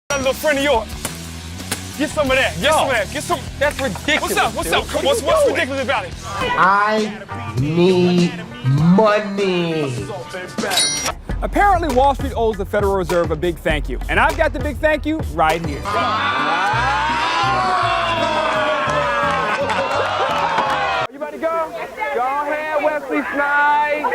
That little friend of yours. Get some of that. Get some of that. Get some. That's ridiculous. What's up? Come on. What's ridiculous about it? I need money. Apparently, Wall Street owes the Federal Reserve a big thank you. And I've got the big thank you right here. You ready to go? Go ahead, Wesley Snipes.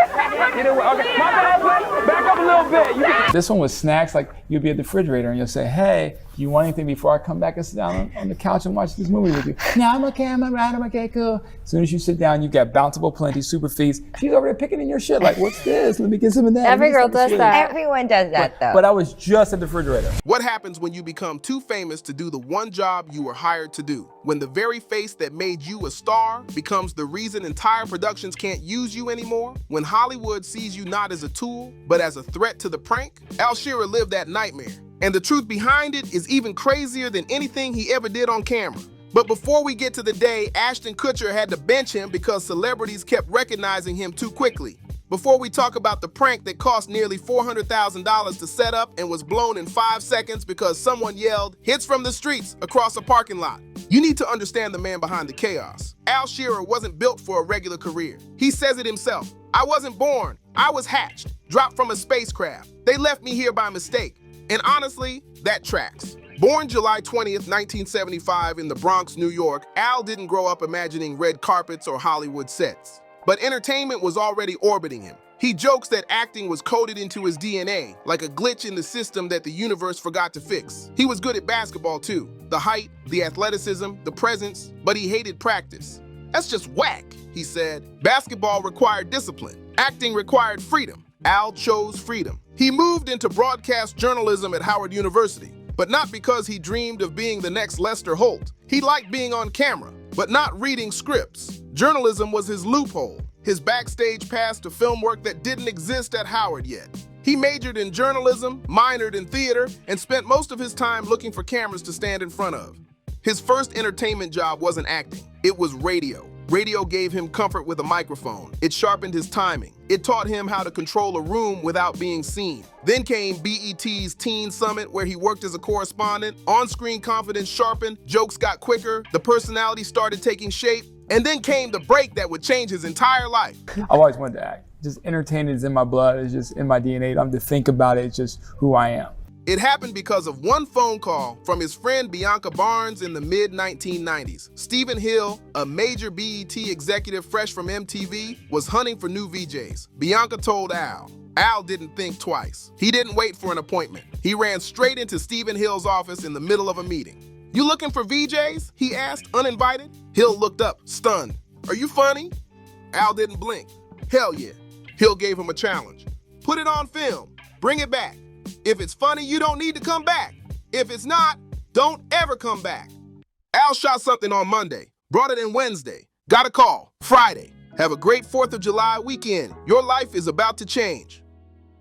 Get it. Okay. My bad, Wes. Back up a little bit. This one was snacks. Like, you'll be at the refrigerator and you'll say, hey, do you want anything before I come back and sit down on the couch and watch this movie with you? No, I'm okay, I'm alright, I'm okay, cool. As soon as you sit down, you got Bountiful Plenty, Super Feast. She's over there picking in your shit like, what's this? Let me get some of that. Every girl does that. Everyone does that, though. But I was just at the refrigerator. What happens when you become too famous to do the one job you were hired to do? When the very face that made you a star becomes the reason entire productions can't use you anymore? When Hollywood sees you not as a tool, but as a threat to the prank? Al Shearer lived that nightmare. And the truth behind it is even crazier than anything he ever did on camera. But before we get to the day Ashton Kutcher had to bench him because celebrities kept recognizing him too quickly. Before we talk about the prank that cost nearly $400,000 to set up and was blown in 5 seconds because someone yelled, "Hits from the streets" across a parking lot. You need to understand the man behind the chaos. Al Shearer wasn't built for a regular career. He says it himself. I wasn't born, I was hatched, dropped from a spacecraft. They left me here by mistake. And honestly, that tracks. Born July 20th, 1975 in the Bronx, New York, Al didn't grow up imagining red carpets or Hollywood sets. But entertainment was already orbiting him. He jokes that acting was coded into his DNA, like a glitch in the system that the universe forgot to fix. He was good at basketball too. The height, the athleticism, the presence, but he hated practice. That's just whack, he said. Basketball required discipline. Acting required freedom. Al chose freedom. He moved into broadcast journalism at Howard University, but not because he dreamed of being the next Lester Holt. He liked being on camera, but not reading scripts. Journalism was his loophole, his backstage pass to film work that didn't exist at Howard yet. He majored in journalism, minored in theater, and spent most of his time looking for cameras to stand in front of. His first entertainment job wasn't acting, it was radio. Radio gave him comfort with a microphone. It sharpened his timing. It taught him how to control a room without being seen. Then came BET's Teen Summit, where he worked as a correspondent. On-screen confidence sharpened, jokes got quicker, the personality started taking shape, and then came the break that would change his entire life. I've always wanted to act. Just entertaining is in my blood, it's just in my DNA. I'm to think about it, it's just who I am. It happened because of one phone call from his friend Bianca Barnes in the mid-1990s. Stephen Hill, a major BET executive fresh from MTV, was hunting for new VJs. Bianca told Al. Al didn't think twice. He didn't wait for an appointment. He ran straight into Stephen Hill's office in the middle of a meeting. "You looking for VJs?" he asked, uninvited. Hill looked up, stunned. "Are you funny?" Al didn't blink. "Hell yeah." Hill gave him a challenge. "Put it on film. Bring it back. If it's funny, you don't need to come back. If it's not, don't ever come back." Al shot something on Monday, brought it in Wednesday, got a call, Friday. "Have a great 4th of July weekend. Your life is about to change."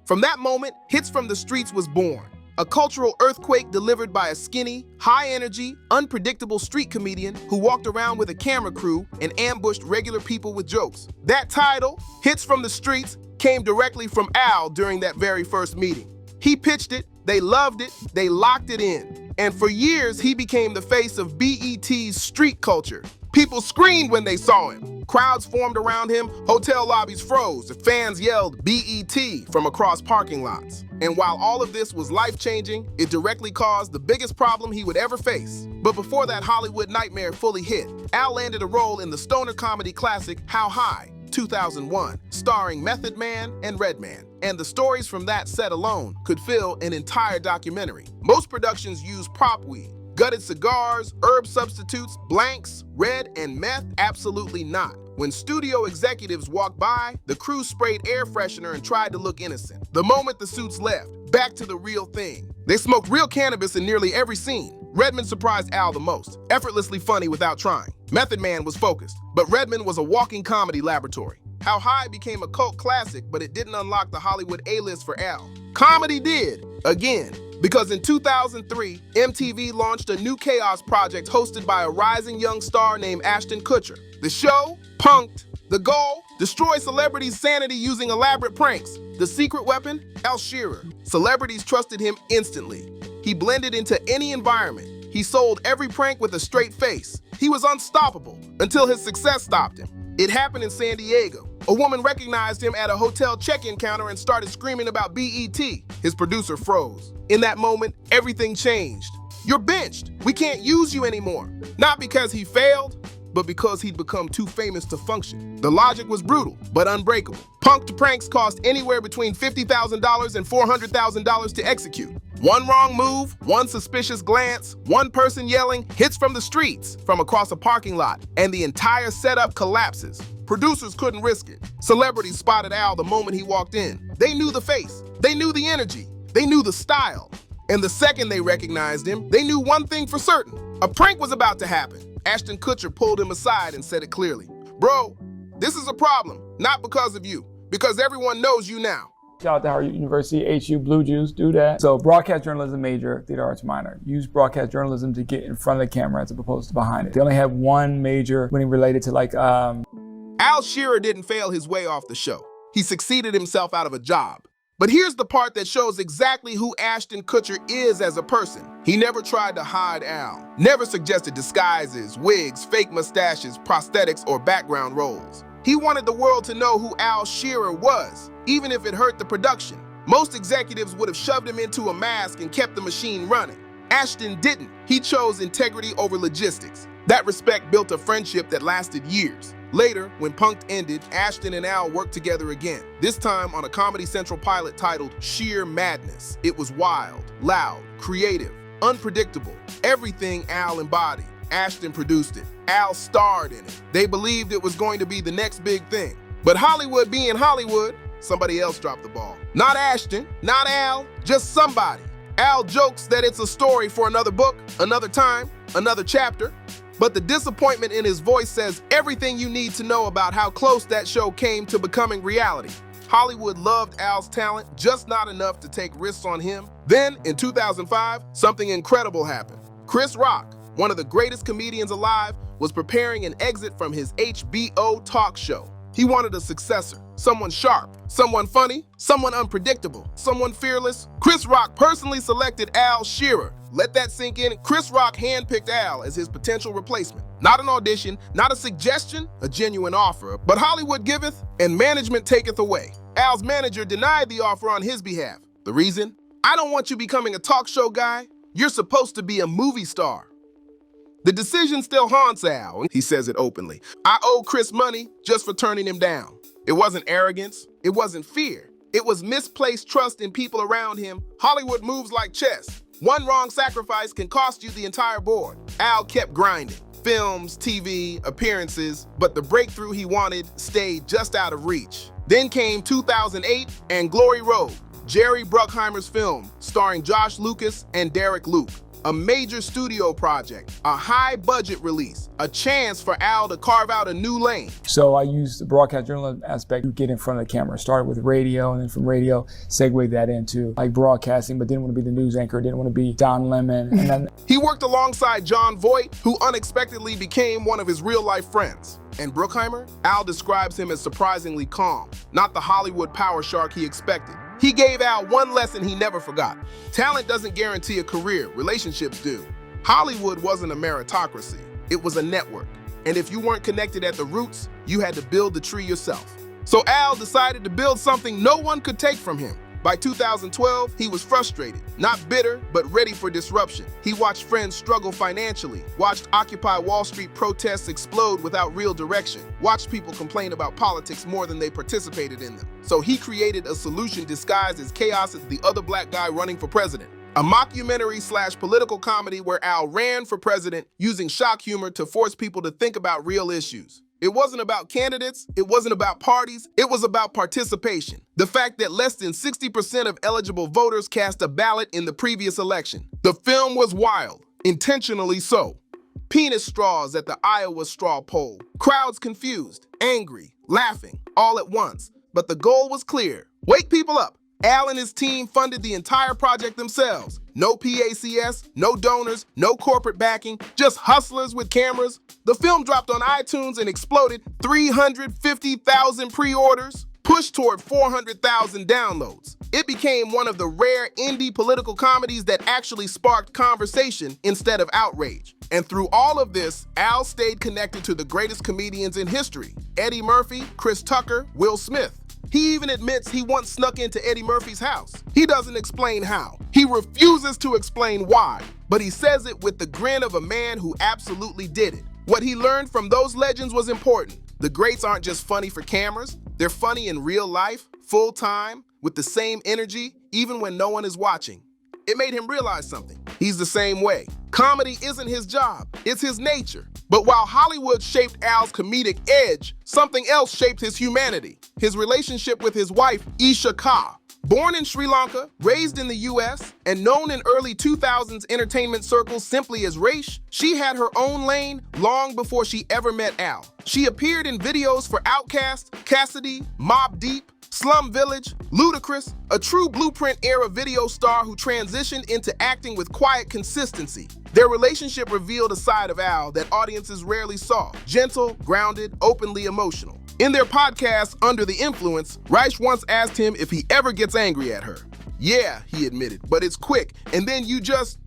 From that moment, Hits from the Streets was born. A cultural earthquake delivered by a skinny, high-energy, unpredictable street comedian who walked around with a camera crew and ambushed regular people with jokes. That title, Hits from the Streets, came directly from Al during that very first meeting. He pitched it, they loved it, they locked it in. And for years, he became the face of BET's street culture. People screamed when they saw him. Crowds formed around him, hotel lobbies froze, fans yelled BET from across parking lots. And while all of this was life-changing, it directly caused the biggest problem he would ever face. But before that Hollywood nightmare fully hit, Al landed a role in the stoner comedy classic How High, 2001, starring Method Man and Redman. And the stories from that set alone could fill an entire documentary. Most productions use prop weed, gutted cigars, herb substitutes, blanks, red, and meth, absolutely not. When studio executives walked by, the crew sprayed air freshener and tried to look innocent. The moment the suits left, back to the real thing. They smoked real cannabis in nearly every scene. Redman surprised Al the most, effortlessly funny without trying. Method Man was focused, but Redman was a walking comedy laboratory. How High became a cult classic, but it didn't unlock the Hollywood A-list for Al. Comedy did, again, because in 2003, MTV launched a new chaos project hosted by a rising young star named Ashton Kutcher. The show punked, The goal? Destroy celebrities' sanity using elaborate pranks. The secret weapon? Al Shearer. Celebrities trusted him instantly. He blended into any environment. He sold every prank with a straight face. He was unstoppable until his success stopped him. It happened in San Diego. A woman recognized him at a hotel check-in counter and started screaming about BET. His producer froze. In that moment, everything changed. You're benched. We can't use you anymore. Not because he failed, but because he'd become too famous to function. The logic was brutal, but unbreakable. Punked pranks cost anywhere between $50,000 and $400,000 to execute. One wrong move, one suspicious glance, one person yelling hits from the streets, from across a parking lot, and the entire setup collapses. Producers couldn't risk it. Celebrities spotted Al the moment he walked in. They knew the face, they knew the energy, they knew the style. And the second they recognized him, they knew one thing for certain. A prank was about to happen. Ashton Kutcher pulled him aside and said it clearly. Bro, this is a problem, not because of you, because everyone knows you now. Shout out to Howard University, HU, Blue Juice, do that. So broadcast journalism major, theater arts minor. Use broadcast journalism to get in front of the camera as opposed to behind it. They only had one major when he related to Al Shearer didn't fail his way off the show. He succeeded himself out of a job. But here's the part that shows exactly who Ashton Kutcher is as a person. He never tried to hide Al, never suggested disguises, wigs, fake mustaches, prosthetics, or background roles. He wanted the world to know who Al Shearer was, even if it hurt the production. Most executives would have shoved him into a mask and kept the machine running. Ashton didn't. He chose integrity over logistics. That respect built a friendship that lasted years. Later, when Punk'd ended, Ashton and Al worked together again, this time on a Comedy Central pilot titled Sheer Madness. It was wild, loud, creative, unpredictable, everything Al embodied. Ashton produced it. Al starred in it. They believed it was going to be the next big thing. But Hollywood being Hollywood, somebody else dropped the ball. Not Ashton, not Al, just somebody. Al jokes that it's a story for another book, another time, another chapter. But the disappointment in his voice says everything you need to know about how close that show came to becoming reality. Hollywood loved Al's talent, just not enough to take risks on him. Then, in 2005, something incredible happened. Chris Rock, one of the greatest comedians alive, was preparing an exit from his HBO talk show. He wanted a successor, someone sharp, someone funny, someone unpredictable, someone fearless. Chris Rock personally selected Al Shearer. Let that sink in. Chris Rock handpicked Al as his potential replacement. Not an audition, not a suggestion, a genuine offer. But Hollywood giveth and management taketh away. Al's manager denied the offer on his behalf. The reason? I don't want you becoming a talk show guy. You're supposed to be a movie star. The decision still haunts Al. He says it openly. I owe Chris money just for turning him down. It wasn't arrogance. It wasn't fear. It was misplaced trust in people around him. Hollywood moves like chess. One wrong sacrifice can cost you the entire board. Al kept grinding. Films, TV, appearances, but the breakthrough he wanted stayed just out of reach. Then came 2008 and Glory Road, Jerry Bruckheimer's film, starring Josh Lucas and Derek Luke. A major studio project, a high-budget release, a chance for Al to carve out a new lane. So I used the broadcast journalism aspect to get in front of the camera. Started with radio, and then from radio, segued that into like broadcasting, but didn't want to be the news anchor, didn't want to be Don Lemon. And then he worked alongside John Voight, who unexpectedly became one of his real-life friends. And Bruckheimer? Al describes him as surprisingly calm, not the Hollywood power shark he expected. He gave Al one lesson he never forgot. Talent doesn't guarantee a career, relationships do. Hollywood wasn't a meritocracy, it was a network. And if you weren't connected at the roots, you had to build the tree yourself. So Al decided to build something no one could take from him. By 2012, he was frustrated, not bitter, but ready for disruption. He watched friends struggle financially, watched Occupy Wall Street protests explode without real direction, watched people complain about politics more than they participated in them. So he created a solution disguised as chaos as the other black guy running for president. A mockumentary/political comedy where Al ran for president using shock humor to force people to think about real issues. It wasn't about candidates, it wasn't about parties, it was about participation. The fact that less than 60% of eligible voters cast a ballot in the previous election. The film was wild, intentionally so. Penis straws at the Iowa straw poll. Crowds confused, angry, laughing, all at once. But the goal was clear. Wake people up. Al and his team funded the entire project themselves. No PACS, no donors, no corporate backing, just hustlers with cameras. The film dropped on iTunes and exploded 350,000 pre-orders, pushed toward 400,000 downloads. It became one of the rare indie political comedies that actually sparked conversation instead of outrage. And through all of this, Al stayed connected to the greatest comedians in history: Eddie Murphy, Chris Tucker, Will Smith. He even admits he once snuck into Eddie Murphy's house. He doesn't explain how. He refuses to explain why, but he says it with the grin of a man who absolutely did it. What he learned from those legends was important. The greats aren't just funny for cameras, they're funny in real life, full time, with the same energy, even when no one is watching. It made him realize something. He's the same way. Comedy isn't his job, it's his nature. But while Hollywood shaped Al's comedic edge, something else shaped his humanity: his relationship with his wife, Isha Kha. Born in Sri Lanka, raised in the US, and known in early 2000s entertainment circles simply as Raish, she had her own lane long before she ever met Al. She appeared in videos for Outkast, Cassidy, Mobb Deep, Slum Village, Ludacris, a true blueprint-era video star who transitioned into acting with quiet consistency. Their relationship revealed a side of Al that audiences rarely saw: gentle, grounded, openly emotional. In their podcast, Under the Influence, Raish once asked him if he ever gets angry at her. "Yeah," he admitted, "but it's quick, and then you just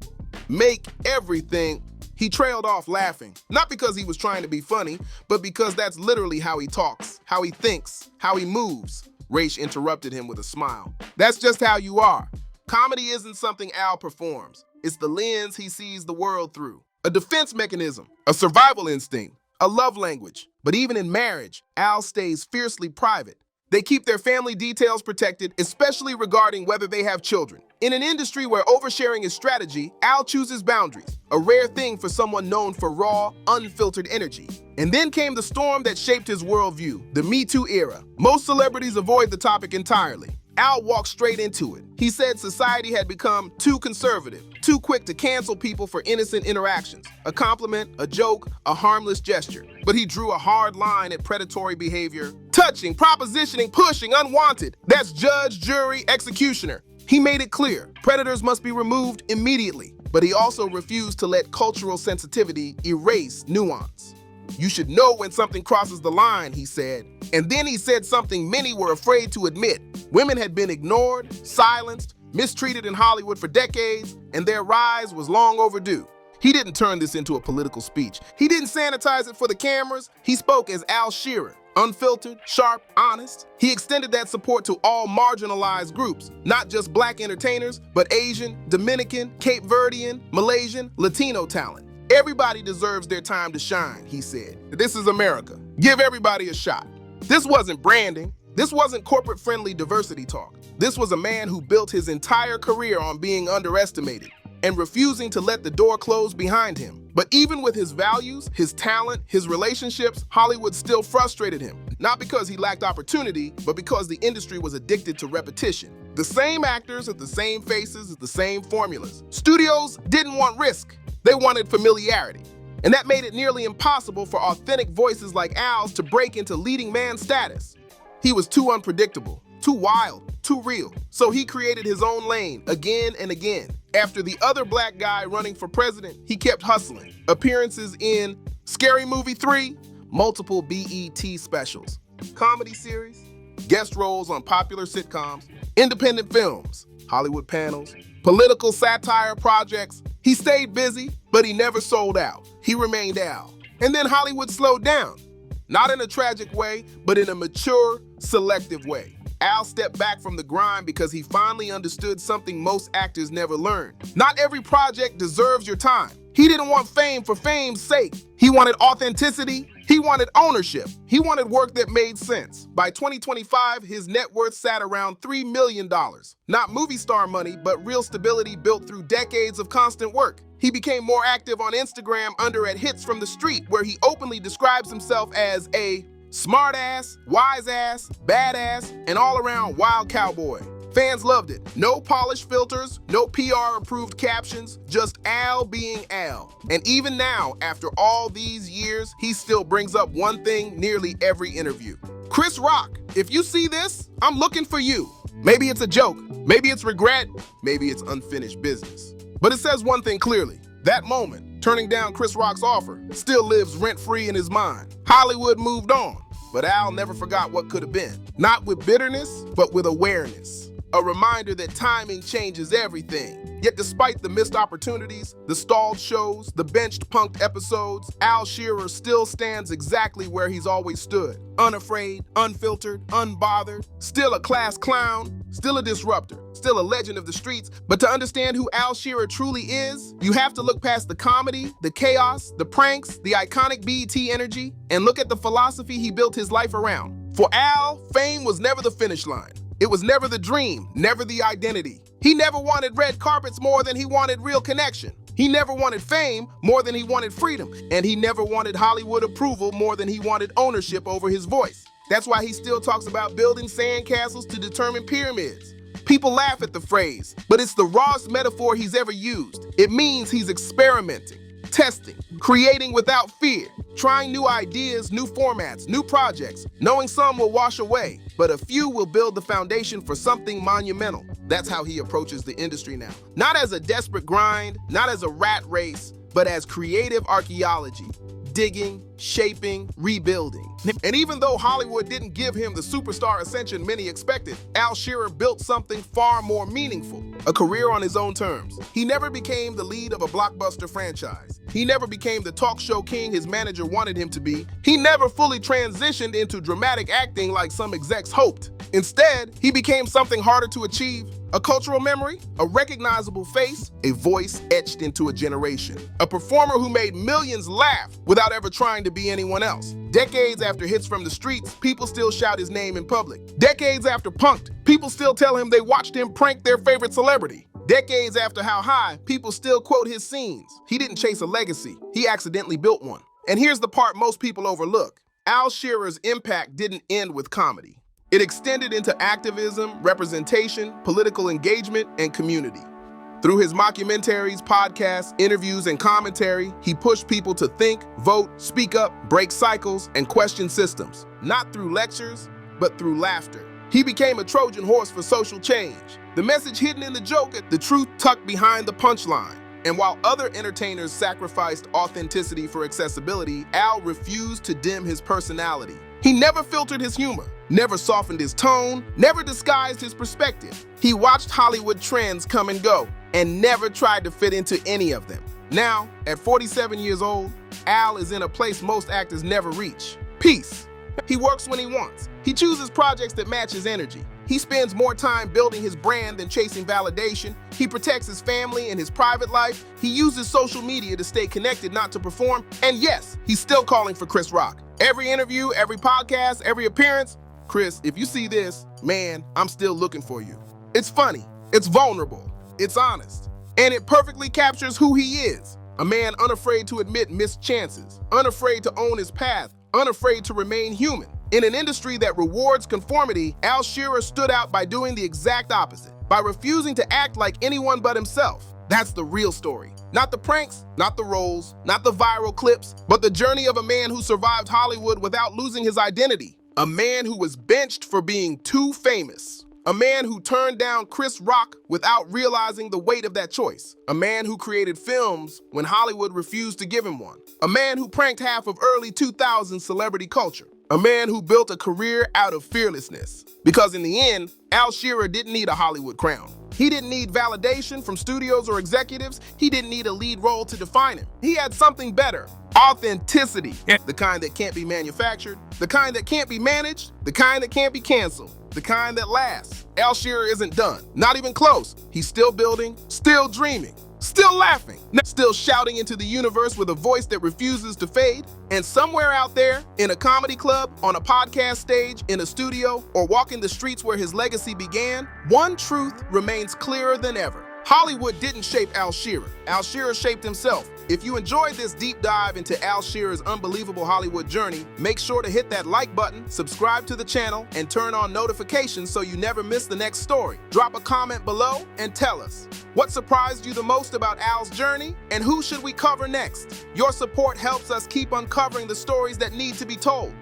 make everything." He trailed off laughing, not because he was trying to be funny, but because that's literally how he talks, how he thinks, how he moves. Raish interrupted him with a smile. "That's just how you are. Comedy isn't something Al performs. It's the lens he sees the world through. A defense mechanism, a survival instinct, a love language. But even in marriage, Al stays fiercely private. They keep their family details protected, especially regarding whether they have children. In an industry where oversharing is strategy, Al chooses boundaries, a rare thing for someone known for raw, unfiltered energy. And then came the storm that shaped his worldview, the Me Too era. Most celebrities avoid the topic entirely. Al walked straight into it. He said society had become too conservative, too quick to cancel people for innocent interactions, a compliment, a joke, a harmless gesture. But he drew a hard line at predatory behavior: touching, propositioning, pushing, unwanted. That's judge, jury, executioner. He made it clear, predators must be removed immediately. But he also refused to let cultural sensitivity erase nuance. "You should know when something crosses the line," he said. And then he said something many were afraid to admit. Women had been ignored, silenced, mistreated in Hollywood for decades, and their rise was long overdue. He didn't turn this into a political speech. He didn't sanitize it for the cameras. He spoke as Al Shearer, unfiltered, sharp, honest. He extended that support to all marginalized groups, not just Black entertainers, but Asian, Dominican, Cape Verdean, Malaysian, Latino talent. "Everybody deserves their time to shine," he said. "This is America. Give everybody a shot." This wasn't branding. This wasn't corporate-friendly diversity talk. This was a man who built his entire career on being underestimated and refusing to let the door close behind him. But even with his values, his talent, his relationships, Hollywood still frustrated him. Not because he lacked opportunity, but because the industry was addicted to repetition. The same actors with the same faces, with the same formulas. Studios didn't want risk. They wanted familiarity. And that made it nearly impossible for authentic voices like Al's to break into leading man status. He was too unpredictable, too wild, too real. So he created his own lane again and again. After the other Black guy running for president, he kept hustling. Appearances in Scary Movie 3, multiple BET specials, comedy series, guest roles on popular sitcoms, independent films, Hollywood panels, political satire projects. He stayed busy, but he never sold out. He remained Al. And then Hollywood slowed down. Not in a tragic way, but in a mature, selective way. Al stepped back from the grind because he finally understood something most actors never learned. Not every project deserves your time. He didn't want fame for fame's sake. He wanted authenticity. He wanted ownership. He wanted work that made sense. By 2025, his net worth sat around $3 million. Not movie star money, but real stability built through decades of constant work. He became more active on Instagram under at Hits from the Street, where he openly describes himself as a smart-ass, wise-ass, badass, and all-around wild cowboy. Fans loved it. No polished filters, no PR-approved captions, just Al being Al. And even now, after all these years, he still brings up one thing nearly every interview. "Chris Rock, if you see this, I'm looking for you. Maybe it's a joke, maybe it's regret, maybe it's unfinished business. But it says one thing clearly. That moment, turning down Chris Rock's offer, still lives rent-free in his mind. Hollywood moved on, but Al never forgot what could have been. Not with bitterness, but with awareness. A reminder that timing changes everything. Yet despite the missed opportunities, the stalled shows, the benched punked episodes, Al Shearer still stands exactly where he's always stood. Unafraid, unfiltered, unbothered, still a class clown, still a disruptor, still a legend of the streets. But to understand who Al Shearer truly is, you have to look past the comedy, the chaos, the pranks, the iconic BET energy, and look at the philosophy he built his life around. For Al, fame was never the finish line. It was never the dream, never the identity. He never wanted red carpets more than he wanted real connection. He never wanted fame more than he wanted freedom. And he never wanted Hollywood approval more than he wanted ownership over his voice. That's why he still talks about building sandcastles to determine pyramids. People laugh at the phrase, but it's the rawest metaphor he's ever used. It means he's experimenting, testing, creating without fear, trying new ideas, new formats, new projects, knowing some will wash away, but a few will build the foundation for something monumental. That's how he approaches the industry now. Not as a desperate grind, not as a rat race, but as creative archaeology. Digging, shaping, rebuilding. And even though Hollywood didn't give him the superstar ascension many expected, Al Shearer built something far more meaningful, a career on his own terms. He never became the lead of a blockbuster franchise. He never became the talk show king his manager wanted him to be. He never fully transitioned into dramatic acting like some execs hoped. Instead, he became something harder to achieve, a cultural memory, a recognizable face, a voice etched into a generation. A performer who made millions laugh without ever trying to be anyone else. Decades after hits from the streets, people still shout his name in public. Decades after Punk'd, people still tell him they watched him prank their favorite celebrity. Decades after How High, people still quote his scenes. He didn't chase a legacy, he accidentally built one. And here's the part most people overlook. Al Shearer's impact didn't end with comedy. It extended into activism, representation, political engagement, and community. Through his mockumentaries, podcasts, interviews, and commentary, he pushed people to think, vote, speak up, break cycles, and question systems. Not through lectures, but through laughter. He became a Trojan horse for social change. The message hidden in the joke, the truth tucked behind the punchline. And while other entertainers sacrificed authenticity for accessibility, Al refused to dim his personality. He never filtered his humor, never softened his tone, never disguised his perspective. He watched Hollywood trends come and go, and never tried to fit into any of them. Now, at 47 years old, Al is in a place most actors never reach: peace. He works when he wants. He chooses projects that match his energy. He spends more time building his brand than chasing validation. He protects his family and his private life. He uses social media to stay connected, not to perform. And yes, he's still calling for Chris Rock. Every interview, every podcast, every appearance. Chris, if you see this, man, I'm still looking for you. It's funny, it's vulnerable, it's honest, and it perfectly captures who he is. A man unafraid to admit missed chances, unafraid to own his path, unafraid to remain human. In an industry that rewards conformity, Al Shearer stood out by doing the exact opposite, by refusing to act like anyone but himself. That's the real story. Not the pranks, not the roles, not the viral clips, but the journey of a man who survived Hollywood without losing his identity. A man who was benched for being too famous. A man who turned down Chris Rock without realizing the weight of that choice. A man who created films when Hollywood refused to give him one. A man who pranked half of early 2000s celebrity culture. A man who built a career out of fearlessness. Because in the end, Al Shearer didn't need a Hollywood crown. He didn't need validation from studios or executives. He didn't need a lead role to define him. He had something better: authenticity. The kind that can't be manufactured, the kind that can't be managed, the kind that can't be canceled, the kind that lasts. Al Shearer isn't done, not even close. He's still building, still dreaming, still laughing, still shouting into the universe with a voice that refuses to fade. And somewhere out there, in a comedy club, on a podcast stage, in a studio, or walking the streets where his legacy began, one truth remains clearer than ever. Hollywood didn't shape Al Shearer. Al Shearer shaped himself. If you enjoyed this deep dive into Al Shearer's unbelievable Hollywood journey, make sure to hit that like button, subscribe to the channel, and turn on notifications so you never miss the next story. Drop a comment below and tell us, what surprised you the most about Al's journey, and who should we cover next? Your support helps us keep uncovering the stories that need to be told.